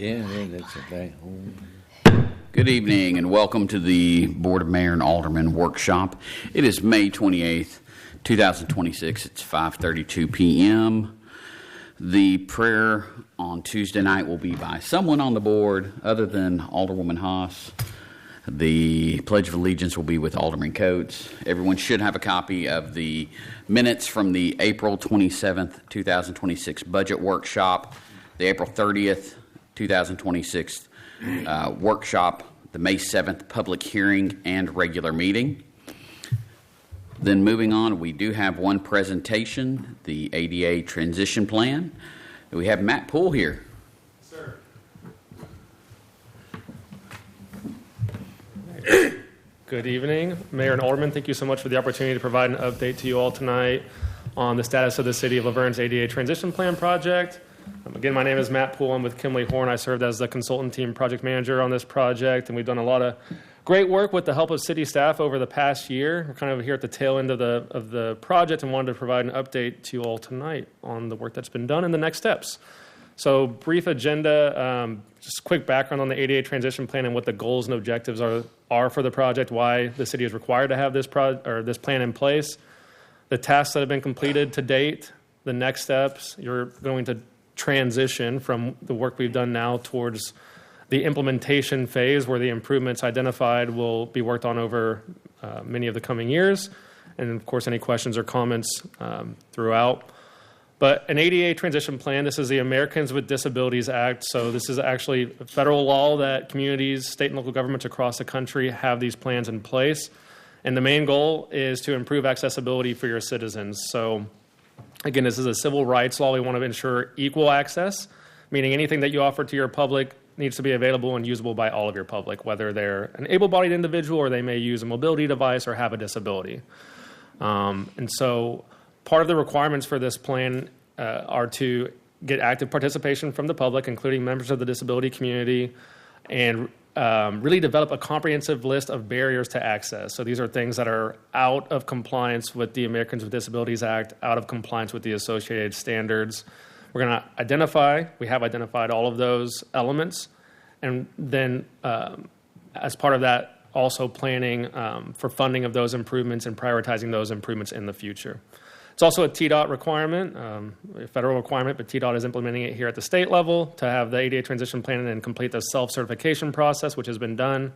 Yeah, that's okay. Good evening and welcome to the Board of Mayor and Aldermen workshop. It is May 28th, 2026. It's 5:32 p.m. The prayer on Tuesday night will be by someone on the board other than Alderwoman Haas. The Pledge of Allegiance will be with Alderman Coates. Everyone should have a copy of the minutes from the April 27th, 2026 budget workshop, the April 30th, 2026 workshop, the May 7th public hearing and regular meeting. Then moving on, we do have one presentation, the ADA transition plan. We have Matt Poole here. Sir. Good evening, Mayor and Alderman. Thank you so much for the opportunity to provide an update to you all tonight on the status of the City of Lavergne's ADA transition plan project. Again, my name is Matt Poole. I'm with Kimley Horn. I served as the consultant team project manager on this project, and we've done a lot of great work with the help of city staff over the past year. We're kind of here at the tail end of the project and wanted to provide an update to you all tonight on the work that's been done and the next steps. So brief agenda, just quick background on the ADA transition plan and what the goals and objectives are for the project, why the city is required to have this plan in place, the tasks that have been completed to date, the next steps. You're going to transition from the work we've done now towards the implementation phase where the improvements identified will be worked on over many of the coming years. And of course, any questions or comments throughout. But an ADA transition plan, this is the Americans with Disabilities Act. So this is actually a federal law that communities, state and local governments across the country have these plans in place. And the main goal is to improve accessibility for your citizens. So again, this is a civil rights law. We want to ensure equal access, meaning anything that you offer to your public needs to be available and usable by all of your public, whether they're an able-bodied individual or they may use a mobility device or have a disability. And so part of the requirements for this plan are to get active participation from the public, including members of the disability community, and really develop a comprehensive list of barriers to access. So these are things that are out of compliance with the Americans with Disabilities Act, out of compliance with the associated standards. We're going to we have identified all of those elements, and then as part of that, also planning for funding of those improvements and prioritizing those improvements in the future. It's also a TDOT requirement, a federal requirement, but TDOT is implementing it here at the state level to have the ADA transition plan and complete the self-certification process, which has been done.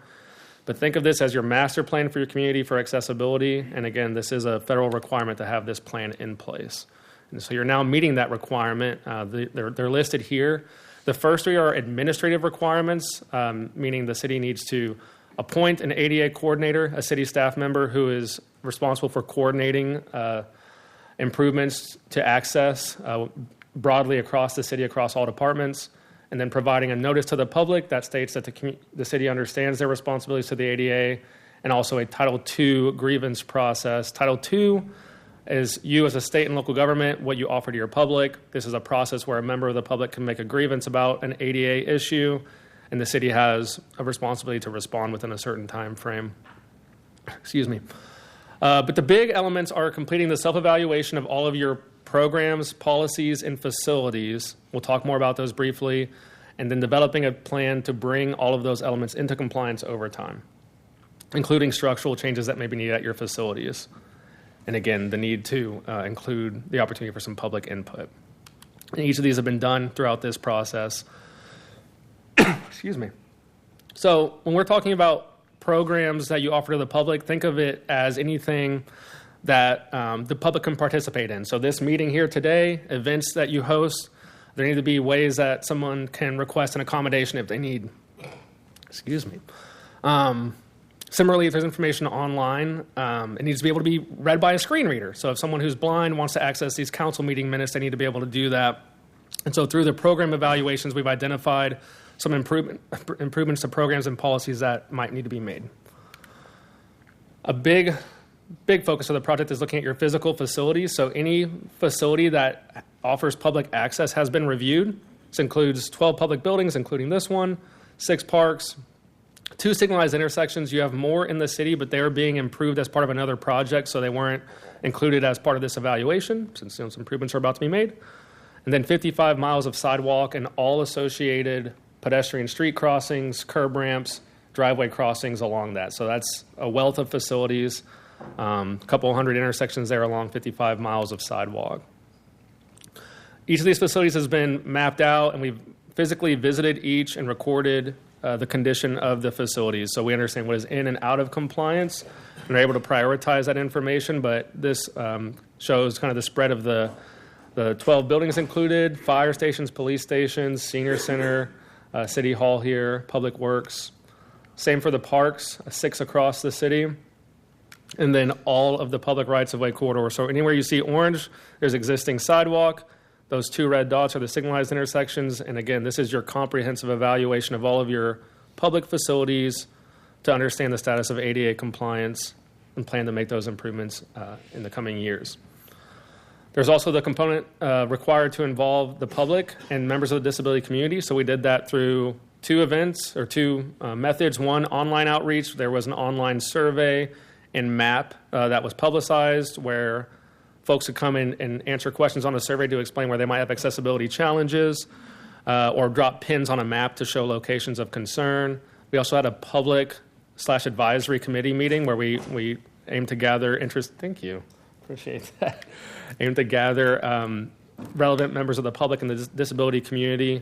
But think of this as your master plan for your community for accessibility. And again, this is a federal requirement to have this plan in place. And so you're now meeting that requirement. They're listed here. The first three are administrative requirements, meaning the city needs to appoint an ADA coordinator, a city staff member who is responsible for coordinating improvements to access broadly across the city, across all departments, and then providing a notice to the public that states that the city understands their responsibilities to the ADA, and also a Title II grievance process. Title II is you as a state and local government, what you offer to your public. This is a process where a member of the public can make a grievance about an ADA issue, and the city has a responsibility to respond within a certain time frame. Excuse me. But the big elements are completing the self-evaluation of all of your programs, policies, and facilities. We'll talk more about those briefly. And then developing a plan to bring all of those elements into compliance over time, including structural changes that may be needed at your facilities. And again, the need to include the opportunity for some public input. And each of these have been done throughout this process. Excuse me. So when we're talking about programs that you offer to the public, think of it as anything that the public can participate in. So this meeting here today, events that you host, there need to be ways that someone can request an accommodation if they need. Excuse me. Similarly, if there's information online, it needs to be able to be read by a screen reader. So if someone who's blind wants to access these council meeting minutes, they need to be able to do that. And so through the program evaluations, we've identified some improvements to programs and policies that might need to be made. A big focus of the project is looking at your physical facilities. So any facility that offers public access has been reviewed. This includes 12 public buildings, including this one, 6 parks, 2 signalized intersections. You have more in the city, but they're being improved as part of another project, so they weren't included as part of this evaluation, since some improvements are about to be made. And then 55 miles of sidewalk and all associated pedestrian street crossings, curb ramps, driveway crossings along that. So that's a wealth of facilities, a couple hundred intersections there along 55 miles of sidewalk. Each of these facilities has been mapped out, and we've physically visited each and recorded the condition of the facilities. So we understand what is in and out of compliance and are able to prioritize that information. But this shows kind of the spread of the 12 buildings included: fire stations, police stations, senior center, City Hall here, Public Works. Same for the parks, 6 across the city. And then all of the public rights-of-way corridors. So anywhere you see orange, there's existing sidewalk. Those 2 red dots are the signalized intersections. And again, this is your comprehensive evaluation of all of your public facilities to understand the status of ADA compliance and plan to make those improvements in the coming years. There's also the component required to involve the public and members of the disability community. So we did that through 2 events or 2 methods. One, online outreach. There was an online survey and map that was publicized where folks could come in and answer questions on the survey to explain where they might have accessibility challenges or drop pins on a map to show locations of concern. We also had a public/advisory committee meeting where we aimed to gather interest. Thank you. Appreciate that. Aimed to gather relevant members of the public and the disability community.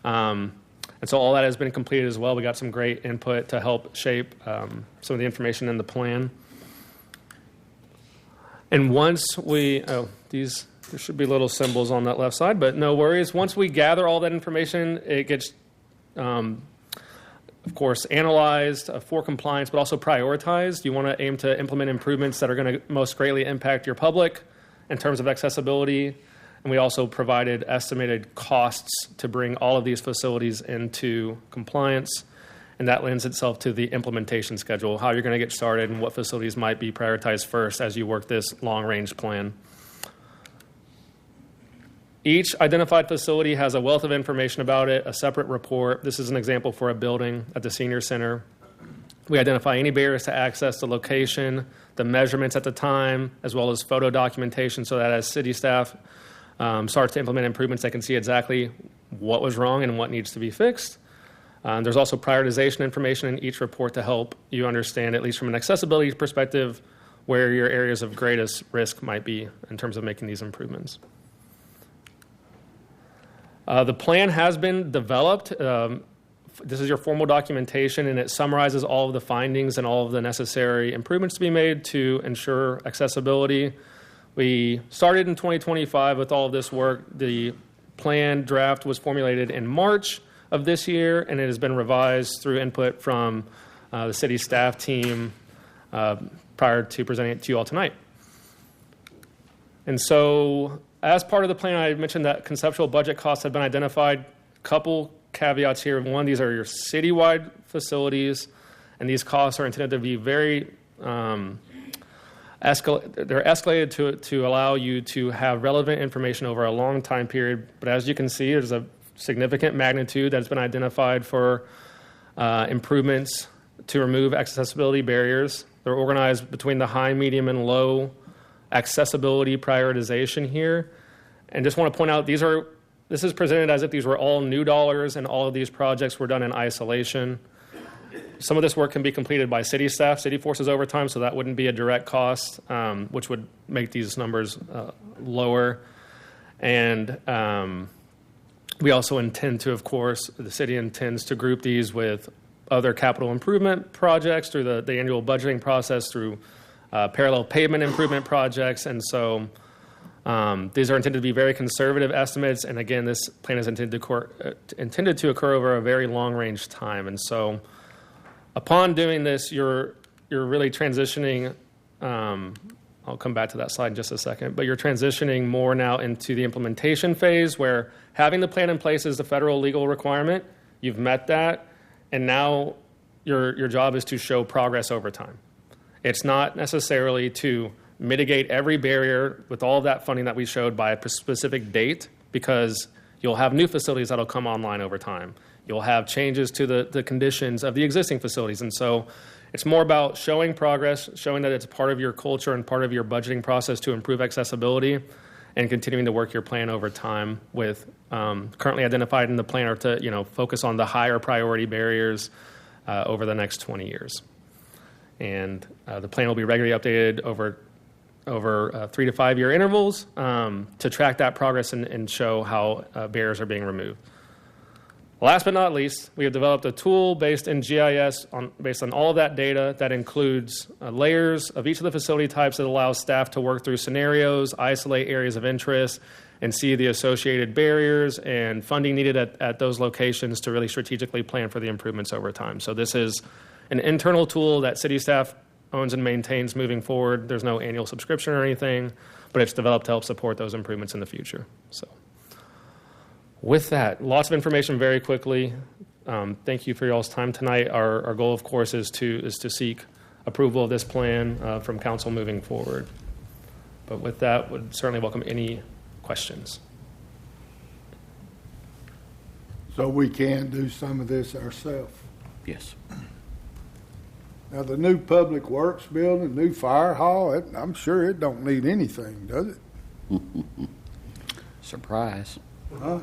And so all that has been completed as well. We got some great input to help shape some of the information in the plan. And once we, there should be little symbols on that left side, but no worries. Once we gather all that information, it gets, of course, analyzed for compliance, but also prioritized. You want to aim to implement improvements that are going to most greatly impact your public in terms of accessibility. And we also provided estimated costs to bring all of these facilities into compliance. And that lends itself to the implementation schedule, how you're going to get started and what facilities might be prioritized first as you work this long-range plan. Each identified facility has a wealth of information about it, a separate report. This is an example for a building at the senior center. We identify any barriers to access, the location, the measurements at the time, as well as photo documentation so that as city staff starts to implement improvements, they can see exactly what was wrong and what needs to be fixed. There's also prioritization information in each report to help you understand, at least from an accessibility perspective, where your areas of greatest risk might be in terms of making these improvements. The plan has been developed. This is your formal documentation, and it summarizes all of the findings and all of the necessary improvements to be made to ensure accessibility. We started in 2025 with all of this work. The plan draft was formulated in March of this year, and it has been revised through input from the city staff team prior to presenting it to you all tonight. And so as part of the plan, I mentioned that conceptual budget costs have been identified. Couple caveats here. One, these are your citywide facilities, and these costs are intended to be very they're escalated to allow you to have relevant information over a long time period. But as you can see, there's a significant magnitude that has been identified for improvements to remove accessibility barriers. They're organized between the high, medium, and low accessibility prioritization here. And just want to point out, this is presented as if these were all new dollars and all of these projects were done in isolation. Some of this work can be completed by city staff, city forces overtime, so that wouldn't be a direct cost, which would make these numbers lower. And we also intend to, of course, the city intends to group these with other capital improvement projects through the annual budgeting process, through parallel pavement improvement projects. And so these are intended to be very conservative estimates. And again, this plan is intended to occur over a very long-range time. And so upon doing this, you're really transitioning. I'll come back to that slide in just a second, but you're transitioning more now into the implementation phase where having the plan in place is the federal legal requirement. You've met that, and now your job is to show progress over time. It's not necessarily to mitigate every barrier with all of that funding that we showed by a specific date, because you'll have new facilities that'll come online over time. You'll have changes to the conditions of the existing facilities, and so it's more about showing progress, showing that it's part of your culture and part of your budgeting process to improve accessibility, and continuing to work your plan over time with currently identified in the plan are to focus on the higher priority barriers over the next 20 years. And the plan will be regularly updated over 3 to 5 year intervals to track that progress and show how barriers are being removed. Last but not least, we have developed a tool based in GIS based on all of that data that includes layers of each of the facility types that allows staff to work through scenarios, isolate areas of interest, and see the associated barriers and funding needed at those locations to really strategically plan for the improvements over time. So this is an internal tool that city staff owns and maintains moving forward. There's no annual subscription or anything, but it's developed to help support those improvements in the future. So with that, lots of information very quickly. Thank you for y'all's time tonight. Our goal, of course, is to seek approval of this plan from council moving forward. But with that, would certainly welcome any questions. So we can do some of this ourselves. Yes. Now, the new public works building, new fire hall, I'm sure it don't need anything, does it? Surprise. Huh?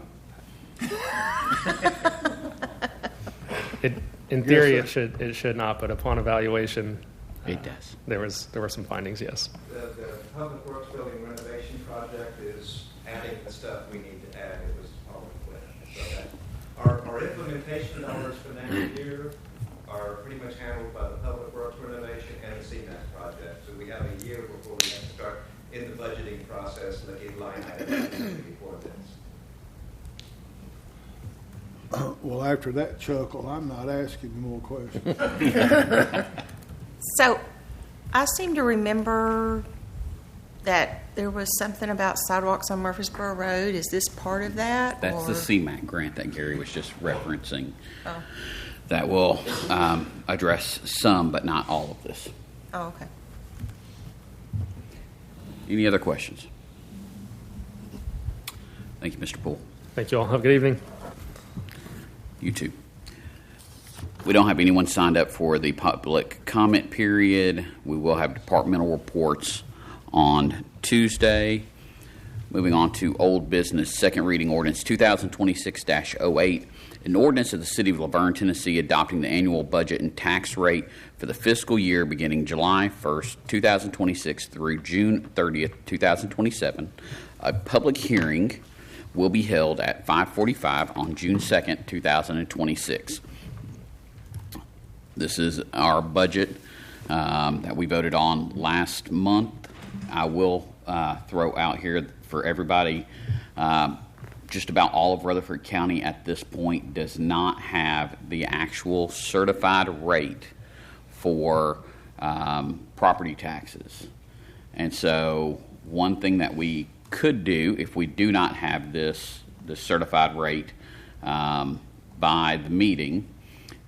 In theory, it should not, but upon evaluation, It does. there were some findings. Yes. The Public Works Building renovation project is adding the stuff we need to add. It was all included. So that our implementation dollars for next year are pretty much handled by the Public Works renovation and the CMAC project. So we have a year before we have to start in the budgeting process, looking line items before this. Well, after that chuckle, I'm not asking more questions. So I seem to remember that there was something about sidewalks on Murfreesboro Road. Is this part of that? That's the or? CMAC grant that Gary was just referencing. Oh. That will address some, but not all of this. Oh, okay. Any other questions? Thank you, Mr. Poole. Thank you all. Have a good evening. You too. We don't have anyone signed up for the public comment period. We will have departmental reports on Tuesday. Moving on to old business, second reading ordinance 2026-08, an ordinance of the City of Laverne, Tennessee, adopting the annual budget and tax rate for the fiscal year beginning July 1st, 2026 through June 30th, 2027. A public hearing will be held at 5:45 on June 2nd, 2026. This is our budget that we voted on last month. I will throw out here for everybody, just about all of Rutherford County at this point does not have the actual certified rate for property taxes. And so one thing that we could do if we do not have the certified rate by the meeting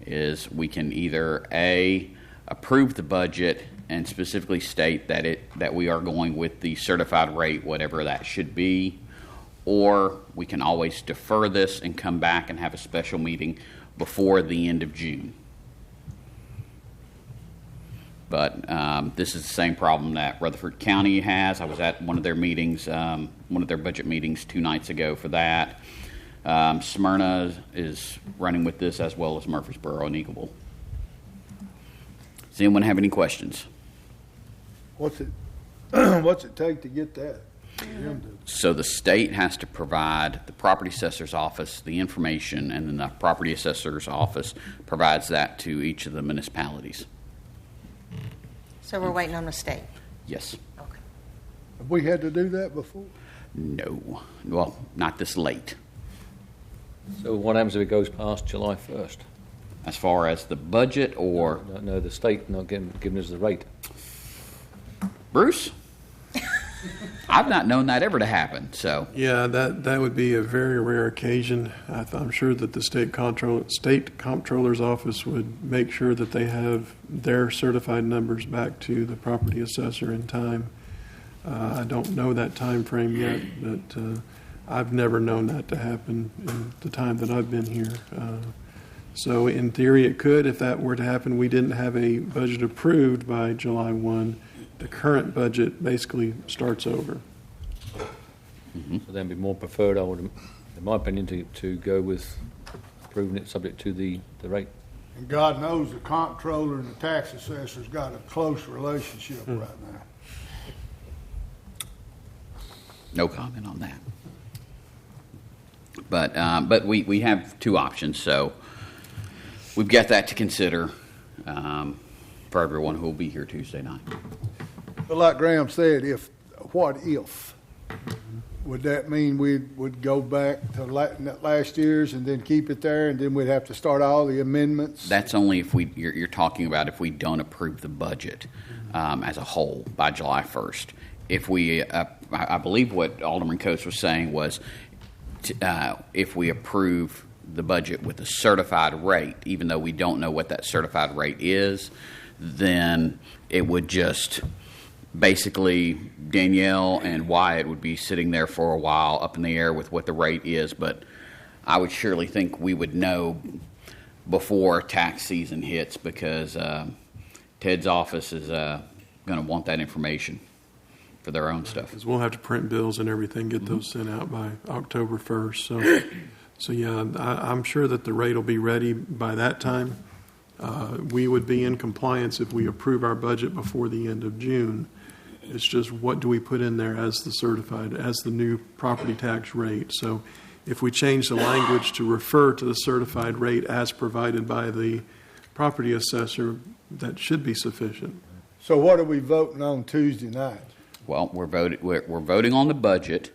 is we can either approve the budget and specifically state that we are going with the certified rate, whatever that should be, or we can always defer this and come back and have a special meeting before the end of June. But this is the same problem that Rutherford County has. I was at one of their meetings, one of their budget meetings 2 nights ago for that. Smyrna is running with this as well as Murfreesboro and Eagleville. Does anyone have any questions? What's it take to get that? So the state has to provide the property assessor's office the information, and then the property assessor's office provides that to each of the municipalities. So we're waiting on the state. Yes. Okay. Have we had to do that before? No. Well, not this late. So what happens if it goes past July 1st? As far as the budget or... No, the state not giving us the rate. Bruce? I've not known that ever to happen, so... Yeah, that would be a very rare occasion. I'm sure that the state comptroller's office would make sure that they have their certified numbers back to the property assessor in time. I don't know that time frame yet, but I've never known that to happen in the time that I've been here. So in theory it could. If that were to happen, we didn't have a budget approved by July 1. The current budget basically starts over. So then it'd be more preferred, I would, in my opinion, to go with approving it subject to the rate. And God knows the comptroller and the tax assessor's got a close relationship right now. No comment on that. But we have two options, so we've got that to consider for everyone who will be here Tuesday night. But like Graham said, what if? Would that mean we would go back to last year's and then keep it there, and then we'd have to start all the amendments? That's only if you're talking about if we don't approve the budget as a whole by July 1st. If we, I believe what Alderman Coates was saying was, if we approve the budget with a certified rate, even though we don't know what that certified rate is, then it would just basically Danielle and Wyatt would be sitting there for a while up in the air with what the rate is. But I would surely think we would know before tax season hits, because Ted's office is going to want that information for their own stuff. Because we'll have to print bills and everything, get those sent out by October 1st. So yeah, I'm sure that the rate will be ready by that time. We would be in compliance if we approve our budget before the end of June. It's just what do we put in there as the new property tax rate. So if we change the language to refer to the certified rate as provided by the property assessor, that should be sufficient. So what are we voting on Tuesday night? Well, we're voting on the budget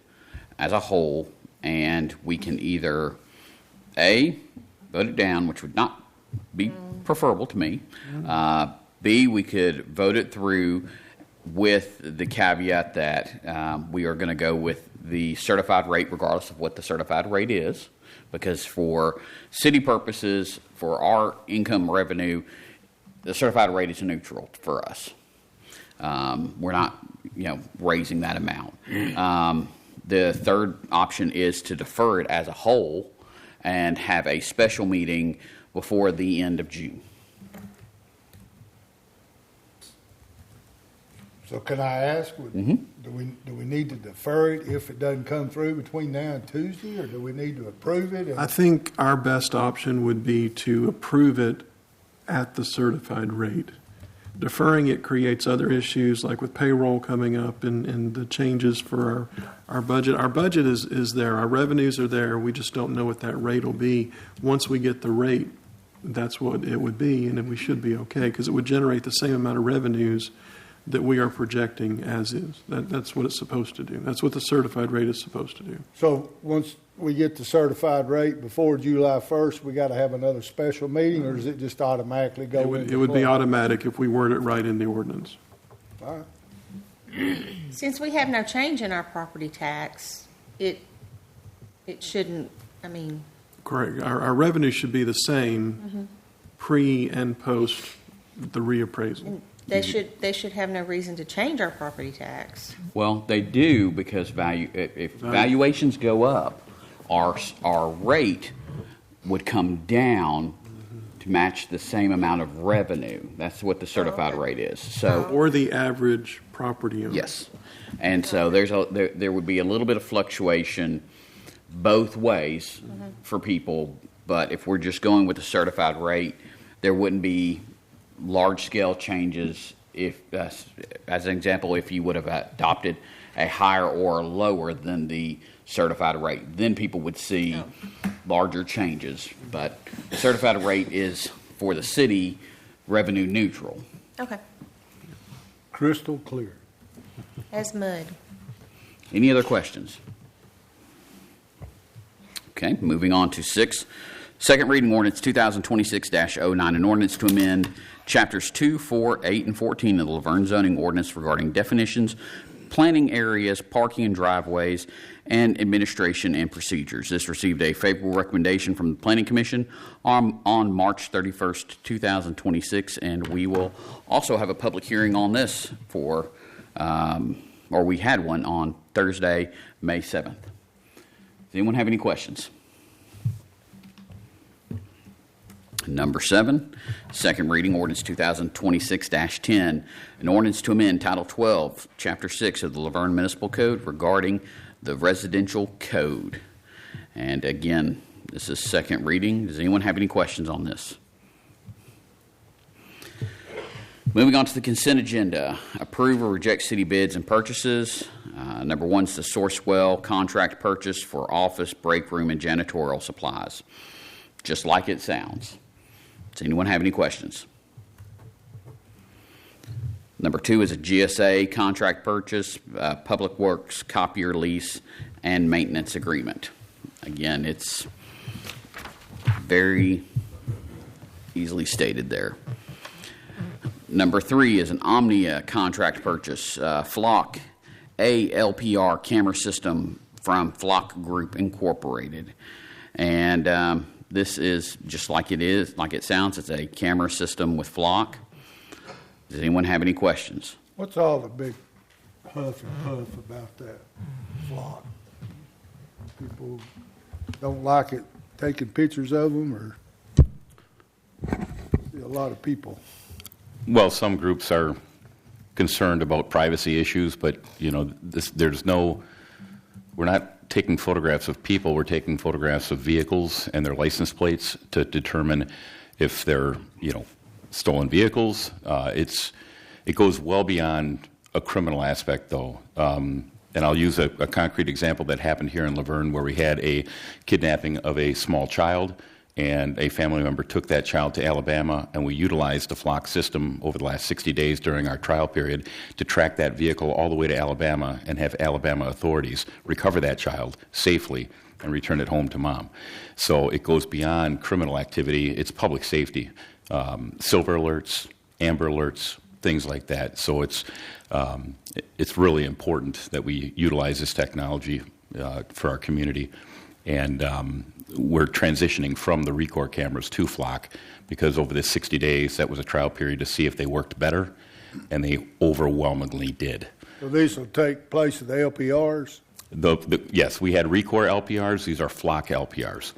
as a whole, and we can either A, vote it down, which would not be preferable to me. B, we could vote it through with the caveat that we are going to go with the certified rate regardless of what the certified rate is, because for city purposes, for our income revenue, the certified rate is neutral for us. We're not, raising that amount. The third option is to defer it as a whole and have a special meeting before the end of June. So can I ask, do we need to defer it if it doesn't come through between now and Tuesday, or do we need to approve it? I think our best option would be to approve it at the certified rate. Deferring it creates other issues, like with payroll coming up and the changes for our budget. Our budget is there. Our revenues are there. We just don't know what that rate will be. Once we get the rate, that's what it would be, and then we should be okay, because it would generate the same amount of revenues that we are projecting as is. That's what it's supposed to do. That's what the certified rate is supposed to do. So once we get the certified rate before July 1st, we got to have another special meeting, or does it just automatically go into It would be play? automatic if we word it right in the ordinance. All right. Since we have no change in our property tax, it shouldn't, Correct. Our revenue should be the same pre and post the reappraisal. they should have no reason to change our property tax. Well, they do, because if valuations go up, our rate would come down to match the same amount of revenue. That's what the certified rate is. So, Or the average property owner. yes, and so there would be a little bit of fluctuation both ways for people. But if we're just going with the certified rate, there wouldn't be large-scale changes. If, as an example, if you would have adopted a higher or lower than the certified rate, then people would see larger changes. But the certified rate is, for the city, revenue neutral. Okay. Crystal clear. As mud. Any other questions? Okay, moving on to 6. Second reading ordinance 2026-09, an ordinance to amend chapters 2, 4, 8, and 14 of the Laverne zoning ordinance regarding definitions, planning areas, parking and driveways, and administration and procedures. This received a favorable recommendation from the Planning Commission on March 31st, 2026, and we will also have a public hearing on this we had one on Thursday, May 7th. Does anyone have any questions? Number 7, second reading ordinance 2026-10, an ordinance to amend Title 12, Chapter 6 of the Laverne Municipal Code regarding the residential code. And again, this is second reading. Does anyone have any questions on this? Moving on to the consent agenda. Approve or reject city bids and purchases. Number 1 is the Sourcewell contract purchase for office, break room, and janitorial supplies. Just like it sounds. Does anyone have any questions? Number 2 is a GSA contract purchase, public works, copier lease, and maintenance agreement. Again, it's very easily stated there. Number 3 is an Omnia contract purchase, Flock ALPR camera system from Flock Group Incorporated. And this is just like it sounds. It's a camera system with Flock. Does anyone have any questions? What's all the big huff and puff about that flock? People don't like it taking pictures of them, or see a lot of people. Well, some groups are concerned about privacy issues, but we're not taking photographs of people. We're taking photographs of vehicles and their license plates to determine if they're, stolen vehicles. It goes well beyond a criminal aspect, though. And I'll use a concrete example that happened here in Laverne, where we had a kidnapping of a small child, and a family member took that child to Alabama, and we utilized the Flock system over the last 60 days during our trial period to track that vehicle all the way to Alabama and have Alabama authorities recover that child safely and return it home to mom. So it goes beyond criminal activity. It's public safety. Silver alerts, amber alerts, things like that. So it's really important that we utilize this technology for our community. And we're transitioning from the Record cameras to Flock because over the 60 days, that was a trial period to see if they worked better, and they overwhelmingly did. So these will take place of the LPRs? Yes, we had Record LPRs. These are Flock LPRs.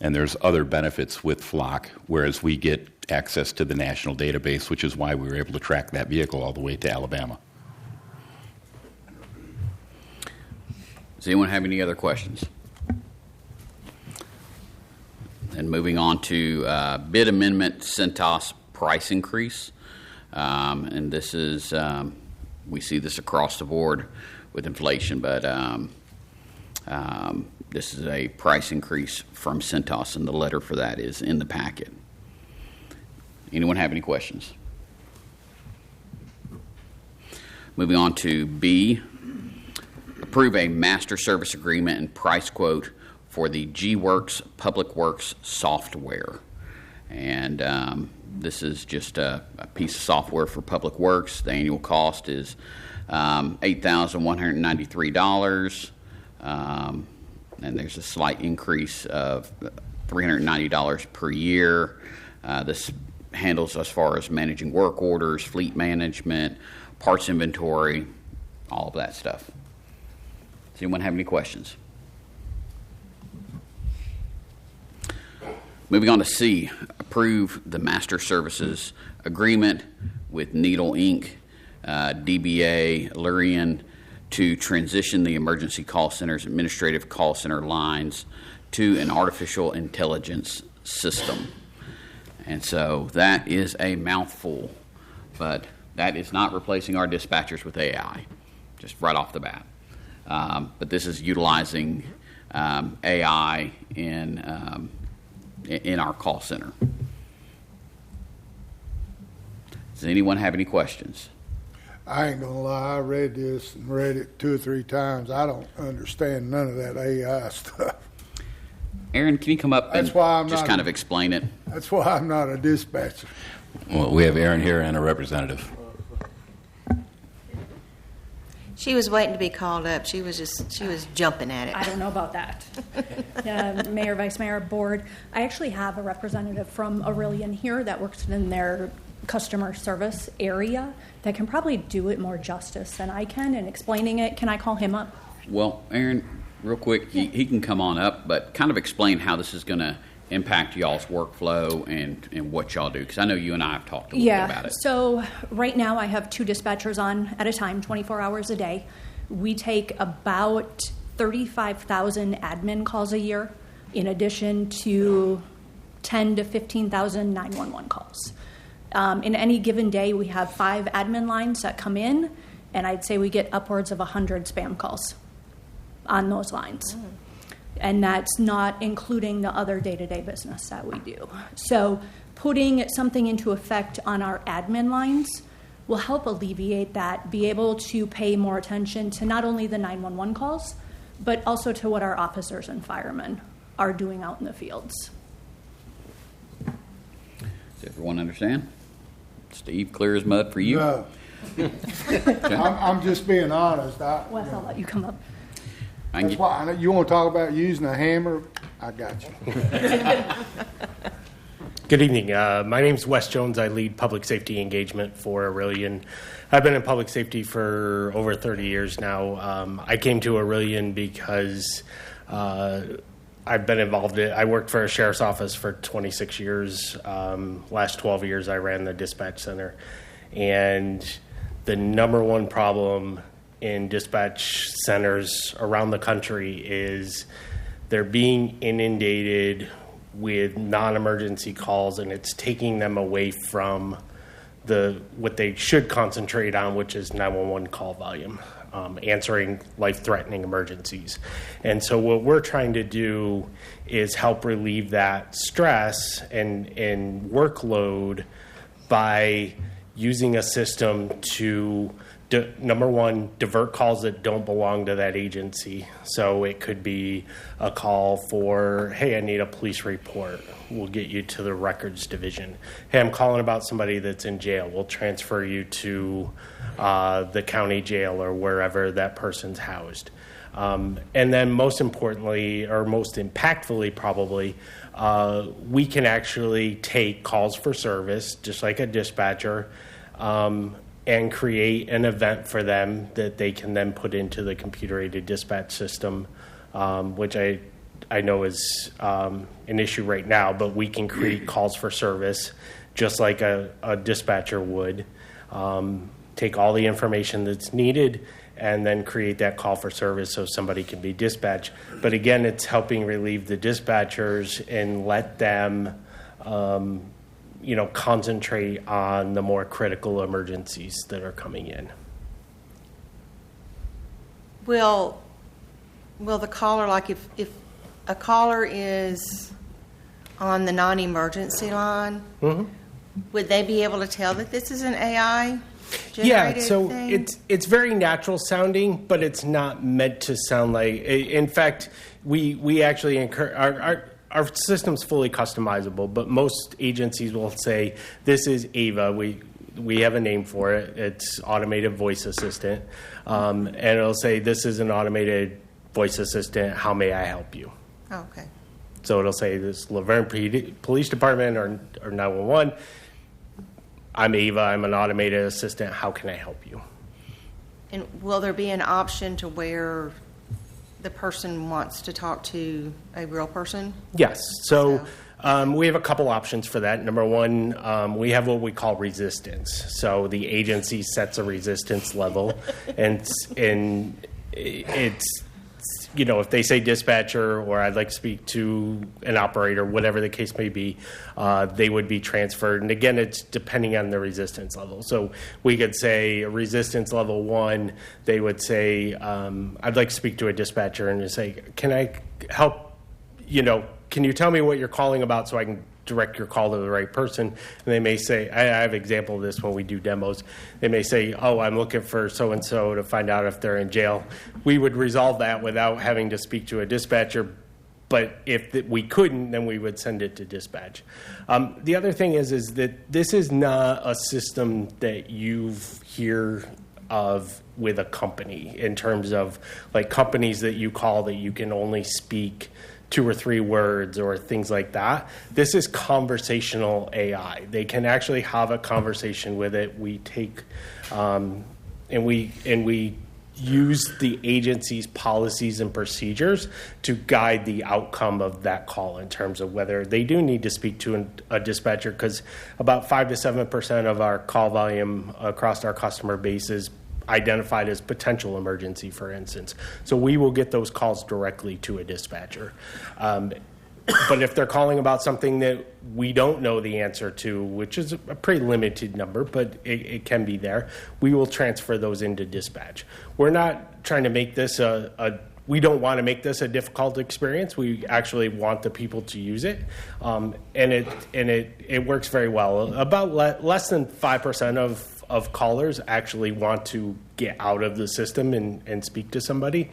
And there's other benefits with Flock, whereas we get access to the national database, which is why we were able to track that vehicle all the way to Alabama. Does anyone have any other questions? And moving on to bid amendment, Centos price increase. And this is, we see this across the board with inflation, but this is a price increase from Centos, and the letter for that is in the packet. Anyone have any questions? Moving on to B, approve a master service agreement and price quote for the G-Works Public Works software. And this is just a piece of software for Public Works. The annual cost is $8,193. And there's a slight increase of $390 per year. This handles as far as managing work orders, fleet management, parts inventory, all of that stuff. Does anyone have any questions? Moving on to C, approve the master services agreement with Needle Inc., DBA Lurian, to transition the emergency call center's administrative call center lines to an artificial intelligence system. And so that is a mouthful, but that is not replacing our dispatchers with AI, just right off the bat. But this is utilizing AI in our call center. Does anyone have any questions? I ain't gonna lie, I read this and read it 2 or 3 times. I don't understand none of that AI stuff. Aaron, can you come up and just kind of explain it? That's why I'm not a dispatcher. Well, we have Aaron here and a representative. She was waiting to be called up. She was jumping at it. I don't know about that. Mayor, Vice Mayor, Board. I actually have a representative from Aurelian here that works in their customer service area that can probably do it more justice than I can in explaining it. Can I call him up? Well, Aaron, real quick, he can come on up, but kind of explain how this is going to impact y'all's workflow and what y'all do, because I know you and I have talked a little bit about it. So right now I have 2 dispatchers on at a time, 24 hours a day. we take about 35,000 admin calls a year, in addition to 10 to 15,000 911 calls. In any given day, we have 5 admin lines that come in, and I'd say we get upwards of 100 spam calls on those lines. And that's not including the other day-to-day business that we do. So putting something into effect on our admin lines will help alleviate that, be able to pay more attention to not only the 911 calls, but also to what our officers and firemen are doing out in the fields. Does everyone understand? Steve, clear as mud for you? No. I'm just being honest. Wes, I'll let you come up. That's why you want to talk about using a hammer. I got you. Good evening. My name is Wes Jones. I lead public safety engagement for Aurelian. I've been in public safety for over 30 years now. I came to Aurelian because I've been involved in, I worked for a sheriff's office for 26 years. Last 12 years, I ran the dispatch center. And the number one problem in dispatch centers around the country is they're being inundated with non-emergency calls, and it's taking them away from what they should concentrate on, which is 911 call volume, answering life-threatening emergencies. And so what we're trying to do is help relieve that stress and workload by using a system to, number one, divert calls that don't belong to that agency. So it could be a call for, hey, I need a police report. We'll get you to the records division. Hey, I'm calling about somebody that's in jail. We'll transfer you to the county jail or wherever that person's housed. And then most importantly, or most impactfully probably, we can actually take calls for service, just like a dispatcher, and create an event for them that they can then put into the computer-aided dispatch system, which I know is an issue right now, but we can create calls for service just like a dispatcher would, take all the information that's needed, and then create that call for service so somebody can be dispatched. But again, it's helping relieve the dispatchers and let them concentrate on the more critical emergencies that are coming in. Will the caller, like if a caller is on the non-emergency line, would they be able to tell that this is an AI generated thing? It's very natural sounding, but it's not meant to sound like. In fact, we actually encourage our system's fully customizable, but most agencies will say this is Ava. We have a name for it. It's automated voice assistant, and it'll say this is an automated voice assistant. How may I help you? Oh, okay. So it'll say this Laverne Police Department or 911. I'm Ava. I'm an automated assistant. How can I help you? And will there be an option to where the person wants to talk to a real person? Yes. So we have a couple options for that. Number one, we have what we call resistance. So the agency sets a resistance level, and it's if they say dispatcher or I'd like to speak to an operator, whatever the case may be, they would be transferred. And again, it's depending on the resistance level. So we could say resistance level 1, they would say, I'd like to speak to a dispatcher, and just say, can I help, can you tell me what you're calling about so I can direct your call to the right person? And they may say, I have an example of this when we do demos. They may say, oh, I'm looking for so-and-so to find out if they're in jail. We would resolve that without having to speak to a dispatcher. But if we couldn't, then we would send it to dispatch. The other thing is that this is not a system that you hear of with a company in terms of like companies that you call that you can only speak 2 or 3 words or things like that. This is conversational AI. They can actually have a conversation with it. We take and we use the agency's policies and procedures to guide the outcome of that call in terms of whether they do need to speak to a dispatcher, because about 5 to 7% of our call volume across our customer base is identified as potential emergency, for instance. So we will get those calls directly to a dispatcher. But if they're calling about something that we don't know the answer to, which is a pretty limited number, but it can be there, we will transfer those into dispatch. We're not trying to make this we don't want to make this a difficult experience. We actually want the people to use it, and it works very well. About less than 5% of callers actually want to get out of the system and speak to somebody,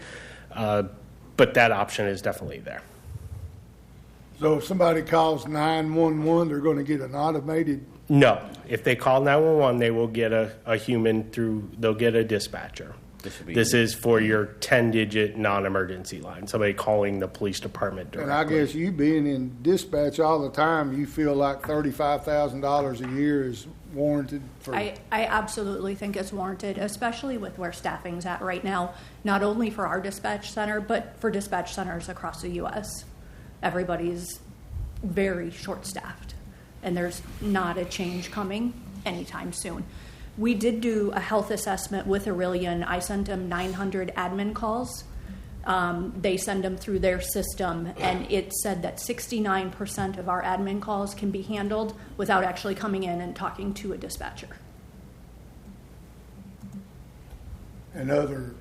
but that option is definitely there. So if somebody calls 911, they're going to get an automated? No. If they call 911, they will get a human they'll get a dispatcher. This is for your 10-digit non-emergency line, somebody calling the police department directly. And I guess you being in dispatch all the time, you feel like $35,000 a year is warranted for? I absolutely think it's warranted, especially with where staffing's at right now, not only for our dispatch center, but for dispatch centers across the U.S. Everybody's very short-staffed, and there's not a change coming anytime soon. We did do a health assessment with Aurelian. I sent them 900 admin calls. They send them through their system, and it said that 69% of our admin calls can be handled without actually coming in and talking to a dispatcher. And other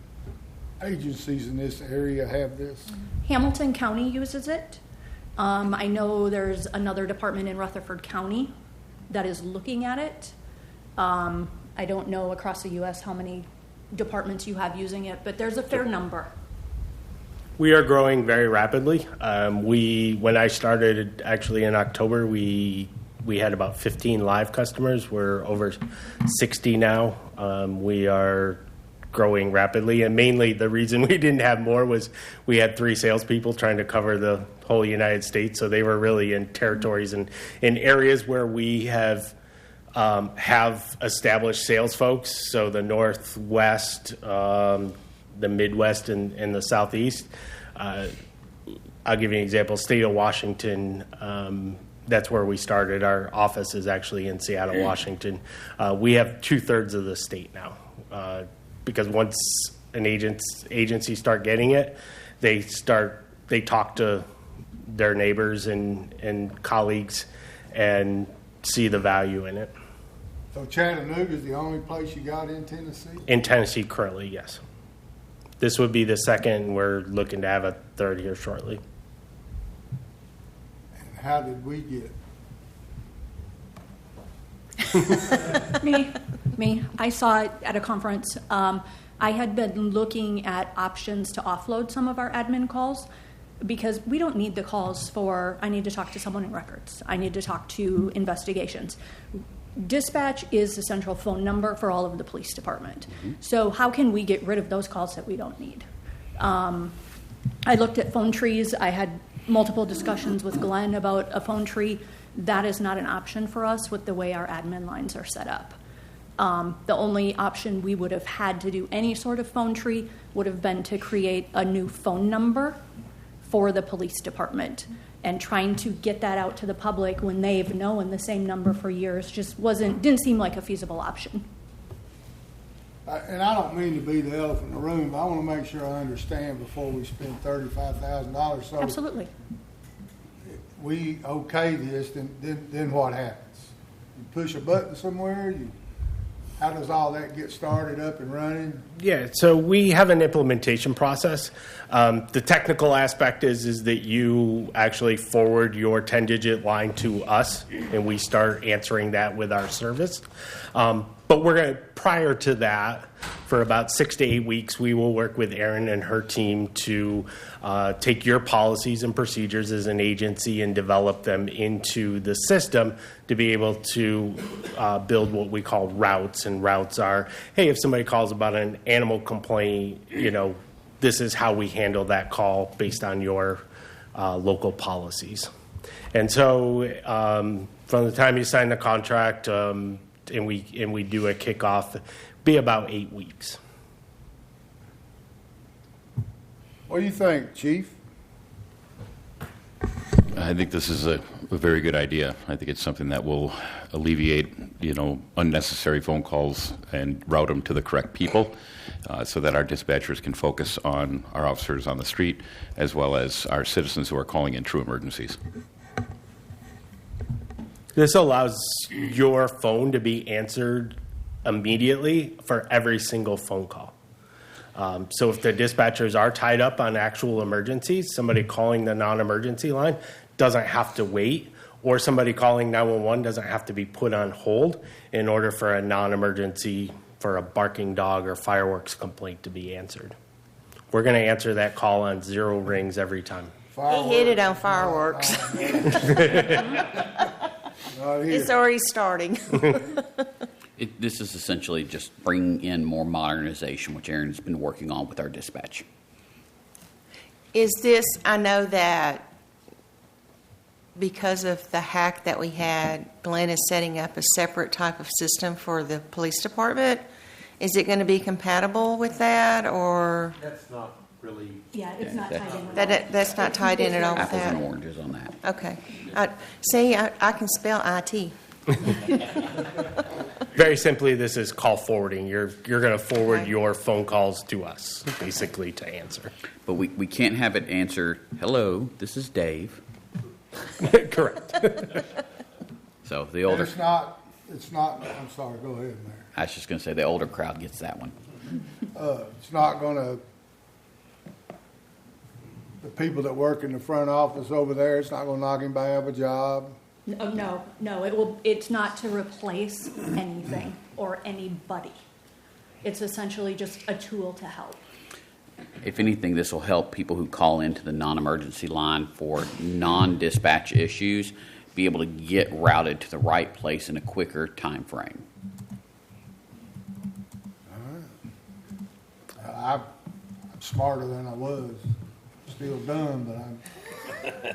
agencies in this area have this? Hamilton County uses it. I know there's another department in Rutherford County that is looking at it. I don't know across the U.S. how many departments you have using it, but there's a fair number. We are growing very rapidly. When I started actually in October, we had about 15 live customers. We're over 60 now. We are growing rapidly, and mainly the reason we didn't have more was we had 3 salespeople trying to cover the whole United States, so they were really in territories and in areas where we have established sales folks, so the Northwest, the Midwest, and the Southeast. I'll give you an example. State of Washington, that's where we started. Our office is actually in Seattle, Washington. We have 2/3 of the state now, because once an agency start getting it, they talk to their neighbors and colleagues and see the value in it. So Chattanooga is the only place you got in Tennessee? In Tennessee currently, yes. This would be the second. We're looking to have a third here shortly. And how did we get it? Me. I saw it at a conference. I had been looking at options to offload some of our admin calls because we don't need the calls for, I need to talk to someone in records. I need to talk to investigations. Dispatch is the central phone number for all of the police department. Mm-hmm. So how can we get rid of those calls that we don't need? I looked at phone trees. I had multiple discussions with Glenn about a phone tree. That is not an option for us with the way our admin lines are set up. The only option we would have had to do any sort of phone tree would have been to create a new phone number for the police department. And trying to get that out to the public when they've known the same number for years just didn't seem like a feasible option. And I don't mean to be the elephant in the room, but I want to make sure I understand before we spend $35,000. So absolutely. We okay this, then what happens? You push a button somewhere? How does all that get started up and running? Yeah, so we have an implementation process. The technical aspect is that you actually forward your 10-digit line to us, and we start answering that with our service. But we're going to, prior to that, for about 6 to 8 weeks, we will work with Erin and her team to take your policies and procedures as an agency and develop them into the system to be able to build what we call routes. And routes are, hey, if somebody calls about an animal complaint, this is how we handle that call based on your local policies. And so from the time you sign the contract and we do a kickoff, be about 8 weeks. What do you think, Chief? I think this is a very good idea. I think it's something that will alleviate, unnecessary phone calls and route them to the correct people, so that our dispatchers can focus on our officers on the street as well as our citizens who are calling in true emergencies. This allows your phone to be answered immediately for every single phone call. So if the dispatchers are tied up on actual emergencies, somebody calling the non-emergency line doesn't have to wait, or somebody calling 911 doesn't have to be put on hold in order for a non-emergency, for a barking dog or fireworks complaint to be answered. We're going to answer that call on 0 rings every time. He hit it on fireworks. It's already starting. This is essentially just bringing in more modernization, which Aaron's been working on with our dispatch. Is this, I know that because of the hack that we had, Glenn is setting up a separate type of system for the police department. Is it going to be compatible with that, or? That's not really. Yeah, it's not tied in with That's not tied in at all with Apples that? and oranges on that. Okay. I can spell IT. Very simply, this is call forwarding. You're going to forward your phone calls to us, basically, to answer. But we can't have it answer, hello, this is Dave. Correct. So the older, It's not, I'm sorry, go ahead, Mayor. I was just going to say the older crowd gets that one. It's not gonna, the people that work in the front office over there, it's not gonna knock anybody out of a job. No. It will. It's not to replace anything or anybody. It's essentially just a tool to help. If anything, this will help people who call into the non-emergency line for non-dispatch issues be able to get routed to the right place in a quicker time frame. I'm smarter than I was, still dumb, but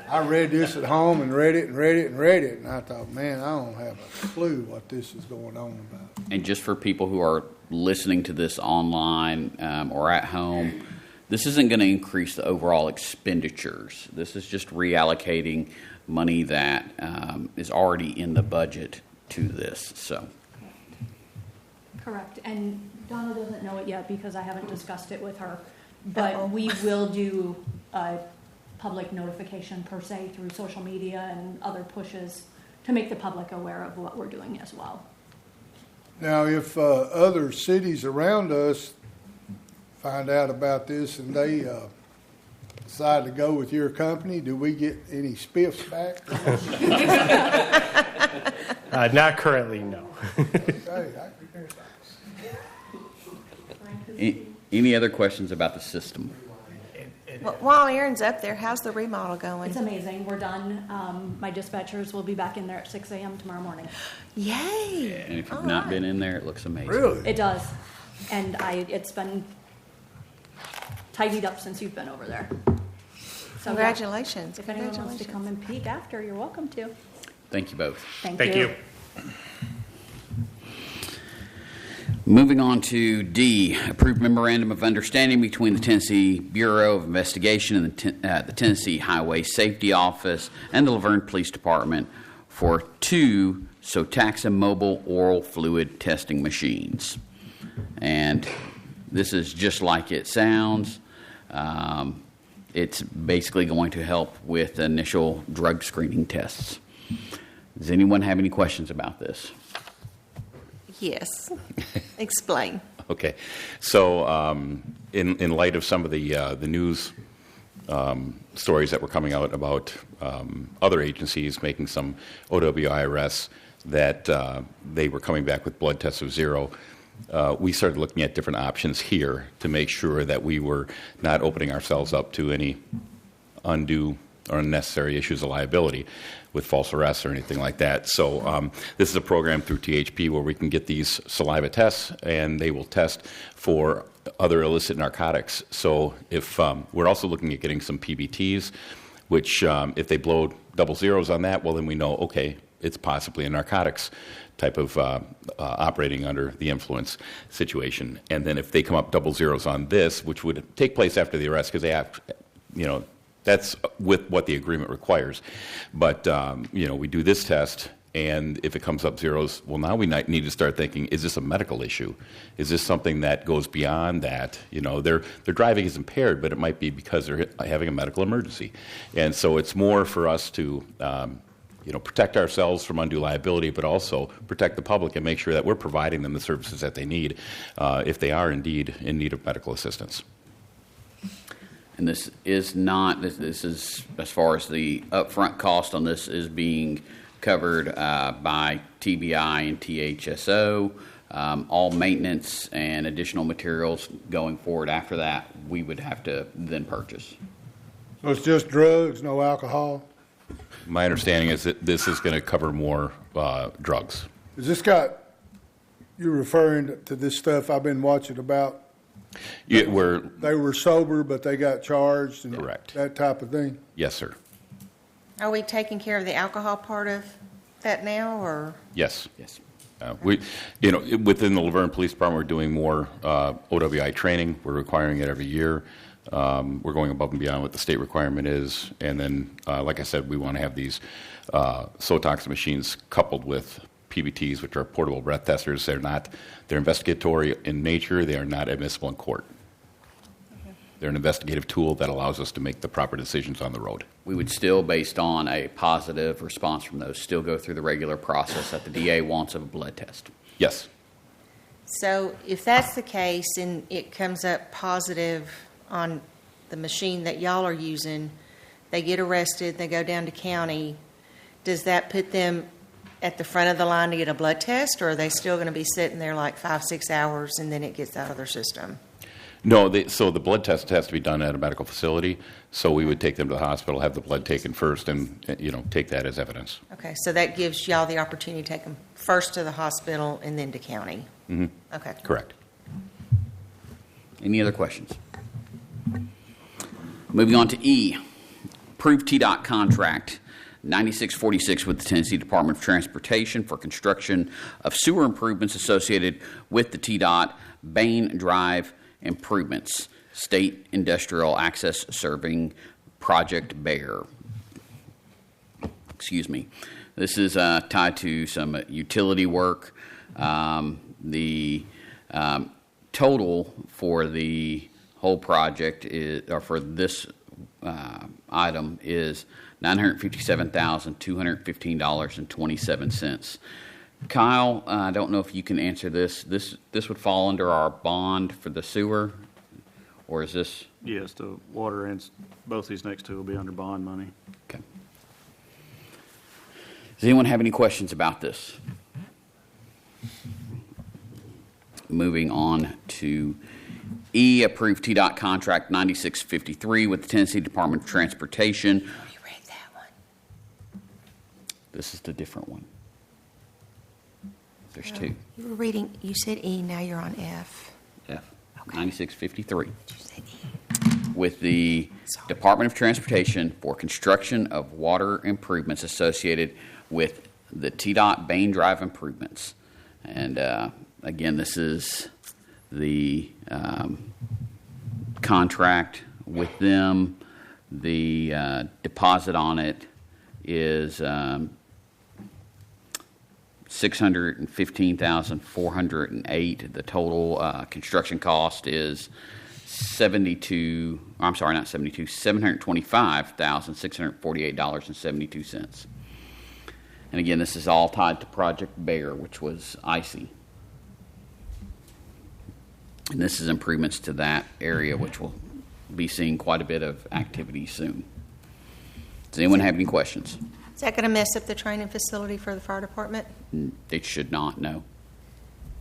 I read this at home and read it, and I thought, man, I don't have a clue what this is going on about. And just for people who are listening to this online or at home, this isn't going to increase the overall expenditures. This is just reallocating money that is already in the budget to this. So, Correct. And Donna doesn't know it yet because I haven't discussed it with her. But we will do a public notification per se through social media and other pushes to make the public aware of what we're doing as well. Now, if other cities around us find out about this and they decide to go with your company, do we get any spiffs back? Not currently, no. any other questions about the system? Well, while Aaron's up there, how's the remodel going? It's amazing. We're done. My dispatchers will be back in there at 6 a.m. tomorrow morning. Yay! And if you've not been in there, it looks amazing. Really? It does. And it's been tidied up since you've been over there. So, Congratulations. If anyone wants to come and peek after, you're welcome to. Thank you both. Thank you. Moving on to D, approved memorandum of understanding between the Tennessee Bureau of Investigation and the Tennessee Highway Safety Office and the Laverne Police Department for 2 Sotaxa mobile oral fluid testing machines. And this is just like it sounds. It's basically going to help with initial drug screening tests. Does anyone have any questions about this? Yes. Explain. Okay, so in light of some of the news stories that were coming out about other agencies making some OWI arrests that they were coming back with blood tests of 0, we started looking at different options here to make sure that we were not opening ourselves up to any undue or unnecessary issues of liability with false arrests or anything like that. So this is a program through THP where we can get these saliva tests, and they will test for other illicit narcotics. So if we're also looking at getting some PBTs, which if they blow double zeros on that, well, then we know, okay, it's possibly a narcotics type of operating under the influence situation. And then if they come up double zeros on this, which would take place after the arrest, because they have, That's with what the agreement requires. But, we do this test, and if it comes up zeros, well, now we need to start thinking, is this a medical issue? Is this something that goes beyond that? Their driving is impaired, but it might be because they're having a medical emergency. And so it's more for us to protect ourselves from undue liability, but also protect the public and make sure that we're providing them the services that they need if they are indeed in need of medical assistance. And this is not, this is, as far as the upfront cost on this, is being covered by TBI and THSO. All maintenance and additional materials going forward after that, we would have to then purchase. So it's just drugs, no alcohol? My understanding is that this is going to cover more drugs. Is this you're referring to this stuff I've been watching about? They were sober, but they got charged and Correct. that type of thing? Yes, sir. Are we taking care of the alcohol part of that now, or? Yes. Yes. Within the Laverne Police Department, we're doing more OWI training. We're requiring it every year. We're going above and beyond what the state requirement is. And then, like I said, we want to have these SOTOX machines coupled with PBTs, which are portable breath testers. They're investigatory in nature. They are not admissible in court. They're an investigative tool that allows us to make the proper decisions on the road. We would still, based on a positive response from those, still go through the regular process that the DA wants of a blood test. Yes. So if that's the case and it comes up positive on the machine that y'all are using, they get arrested, they go down to county, does that put them at the front of the line to get a blood test, or are they still going to be sitting there like 5-6 hours and then it gets out of their system? No, so the blood test has to be done at a medical facility. So we would take them to the hospital, have the blood taken first, and take that as evidence. Okay, so that gives y'all the opportunity to take them first to the hospital and then to county. Mm-hmm. Okay. Correct. Any other questions? Moving on to E, approved TDOT contract 9646 with the Tennessee Department of Transportation for construction of sewer improvements associated with the TDOT Bain Drive improvements, State Industrial Access Serving Project Bear. Excuse me. This is tied to some utility work. The total for the whole project for this item is $957,215.27. Kyle, I don't know if you can answer this. This would fall under our bond for the sewer, or is this? Yes, the water and both these next two will be under bond money. Okay. Does anyone have any questions about this? Moving on to E, approved TDOT contract 9653 with the Tennessee Department of Transportation. You read that one. This is the different one. There's two. You were reading, you said E, now you're on F. F. Okay. 9653. You said E. With the Department of Transportation for construction of water improvements associated with the TDOT Bain Drive improvements. And again, this is the contract with them. The deposit on it is $615,408. The total construction cost is $725,648.72. And again, this is all tied to Project Bear, which was icy. And this is improvements to that area, which will be seeing quite a bit of activity soon. Does anyone have any questions? Is that going to mess up the training facility for the fire department? It should not, no.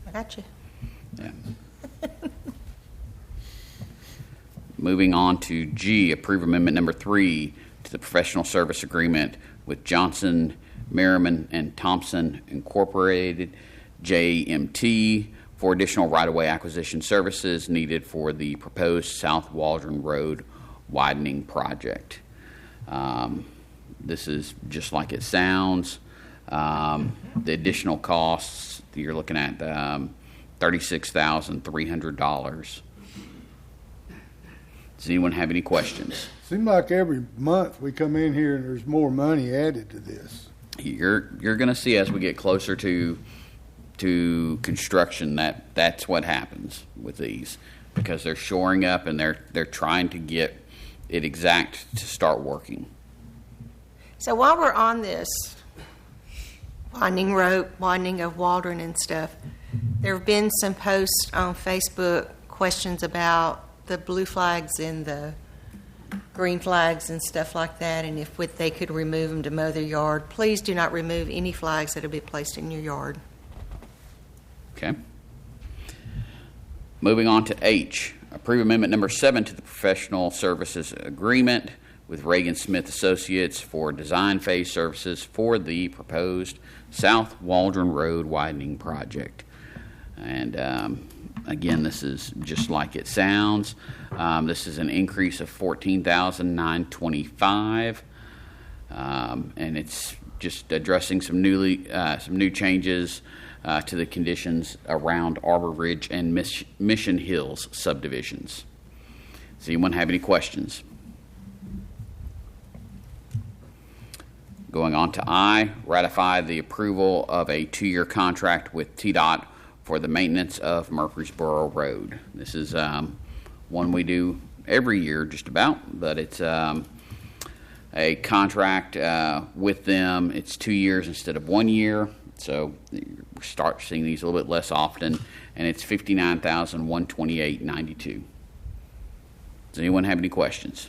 I got you. Yeah. Moving on to G, approve amendment number 3 to the professional service agreement with Johnson, Merriman, and Thompson Incorporated, JMT, for additional right-of-way acquisition services needed for the proposed South Waldron Road widening project. This is just like it sounds. The additional costs, you're looking at $36,300. Does anyone have any questions? Seems like every month we come in here and there's more money added to this. You're going to see as we get closer to construction that's what happens with these, because they're shoring up and they're trying to get it exact to start working. So while we're on this winding of Waldron and stuff, there have been some posts on Facebook, questions about the blue flags and the green flags and stuff like that, and if they could remove them to mow their yard. Please do not remove any flags that have been placed in your yard. Okay. Moving on to H. Approve Amendment Number 7 to the Professional Services Agreement with Reagan Smith Associates for design phase services for the proposed South Waldron Road widening project. And again, this is just like it sounds. This is an increase of $14,925, and it's just addressing some new changes to the conditions around Arbor Ridge and Mission Hills subdivisions. Does anyone have any questions? Going on to I, ratify the approval of a 2-year contract with TDOT for the maintenance of Murfreesboro Road. This is one we do every year just about, but it's a contract with them. It's 2 years instead of 1 year, so we start seeing these a little bit less often, and it's $59,128.92. Does anyone have any questions?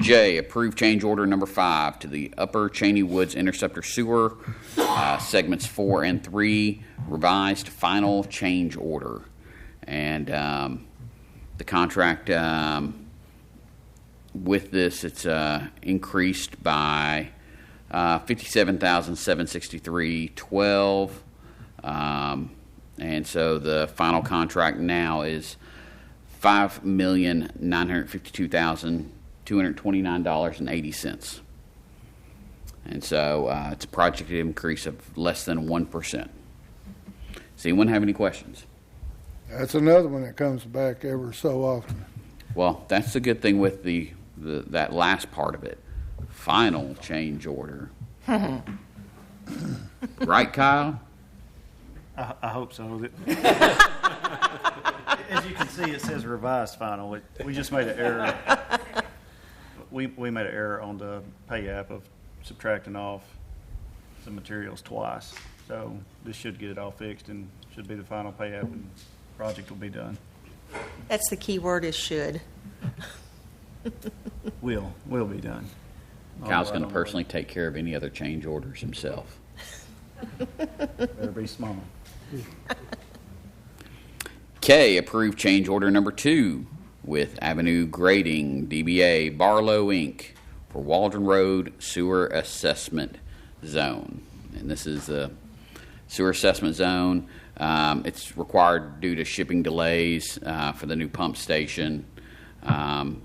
J, approve change order number 5 to the Upper Cheney Woods Interceptor Sewer, segments 4 and 3, revised final change order. And the contract with this, it's increased by $57,763.12. And so the final contract now is $5,952,229.80. And so it's a projected increase of less than 1%. Does anyone have any questions? That's another one that comes back ever so often. Well, that's the good thing with that last part of it. Final change order. Right, Kyle? I hope so. As you can see, it says revised final. We just made an error. We made an error on the pay app of subtracting off some materials twice. So this should get it all fixed and should be the final pay app, and the project will be done. That's the key word, is should. Will be done. Kyle's going to personally take care of any other change orders himself. Better be small. K, approve change order number 2 with Avenue Grading, DBA Barlow, Inc. for Waldron Road Sewer Assessment Zone. And this is the sewer assessment zone. It's required due to shipping delays for the new pump station.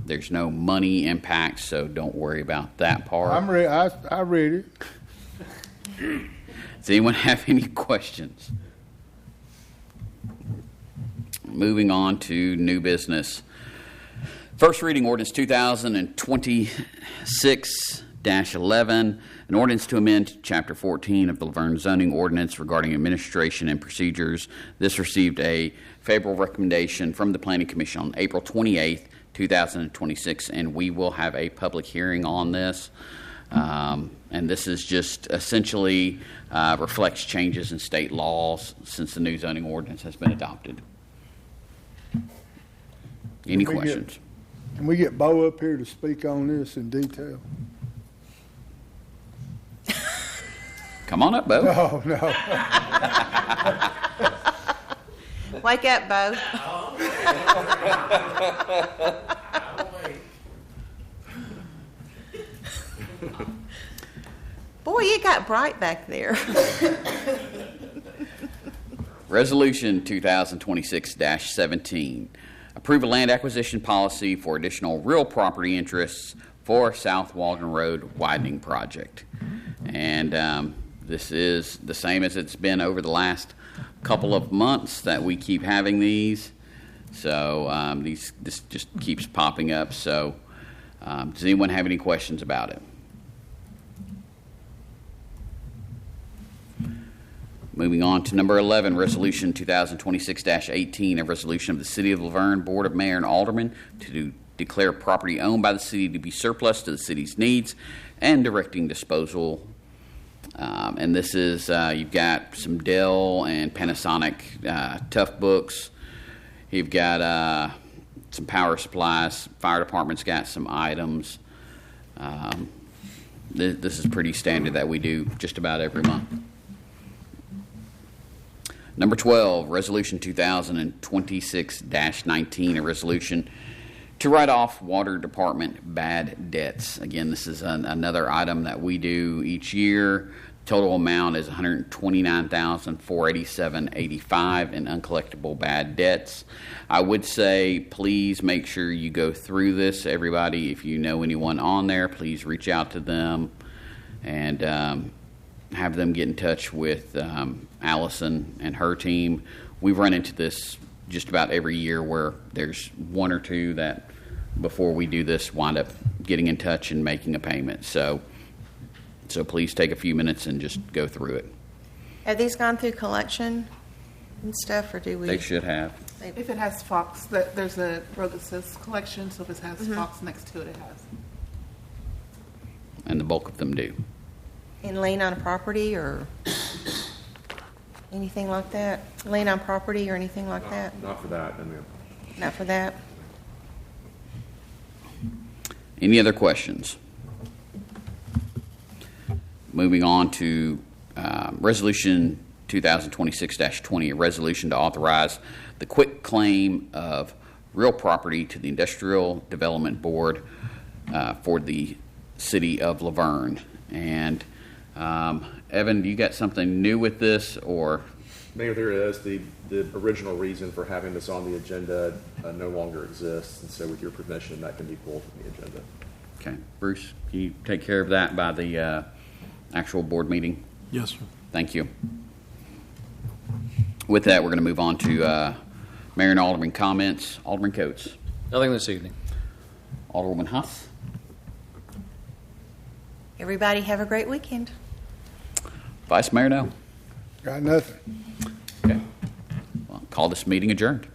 There's no money impact, so don't worry about that part. I read it. Does anyone have any questions? Moving on to new business. First reading ordinance 2026-11, an ordinance to amend Chapter 14 of the Laverne zoning ordinance regarding administration and procedures. This received a favorable recommendation from the Planning Commission on April 28th, 2026, and we will have a public hearing on this. And this is just essentially reflects changes in state laws since the new zoning ordinance has been adopted. Any questions? Can we get Bo up here to speak on this in detail? Come on up, Bo. Oh, no. Wake up, Bo. Boy, it got bright back there. Resolution 2026-17. Approve a land acquisition policy for additional real property interests for South Waldron Road widening project. And this is the same as it's been over the last couple of months that we keep having these. So this just keeps popping up. So does anyone have any questions about it? Moving on to number 11, Resolution 2026-18, a resolution of the City of Laverne Board of Mayor and Aldermen to declare property owned by the city to be surplus to the city's needs and directing disposal. And this is, you've got some Dell and Panasonic tough books. You've got some power supplies. Fire department's got some items. This is pretty standard that we do just about every month. Number 12, Resolution 2026-19, a resolution to write off water department bad debts. Again, this is another item that we do each year. Total amount is $129,487.85 in uncollectible bad debts. I would say please make sure you go through this, everybody. If you know anyone on there, please reach out to them and have them get in touch with Allison and her team. We run into this just about every year where there's one or two that before we do this wind up getting in touch and making a payment. So please take a few minutes and just go through it. Have these gone through collection and stuff, or do we? They should have. If it has Fox, there's a row that says collection, so if it has Fox next to it, it has. And the bulk of them do. And lien on a property or anything like that? Lien on property or anything like that? Not for that, no, ma'am. Not for that? Any other questions? Moving on to Resolution 2026-20, a resolution to authorize the quit claim of real property to the Industrial Development Board for the City of Laverne. And Evan, do you got something new with this, or? Mayor, there is. The original reason for having this on the agenda no longer exists, and so with your permission, that can be pulled from the agenda. Okay. Bruce, can you take care of that by the actual board meeting? Yes, sir. Thank you. With that, we're going to move on to Mayor and Alderman comments. Alderman Coates. Nothing this evening. Alderwoman Huss. Everybody have a great weekend. Vice Mayor, no. Got nothing. Okay. Well, call this meeting adjourned.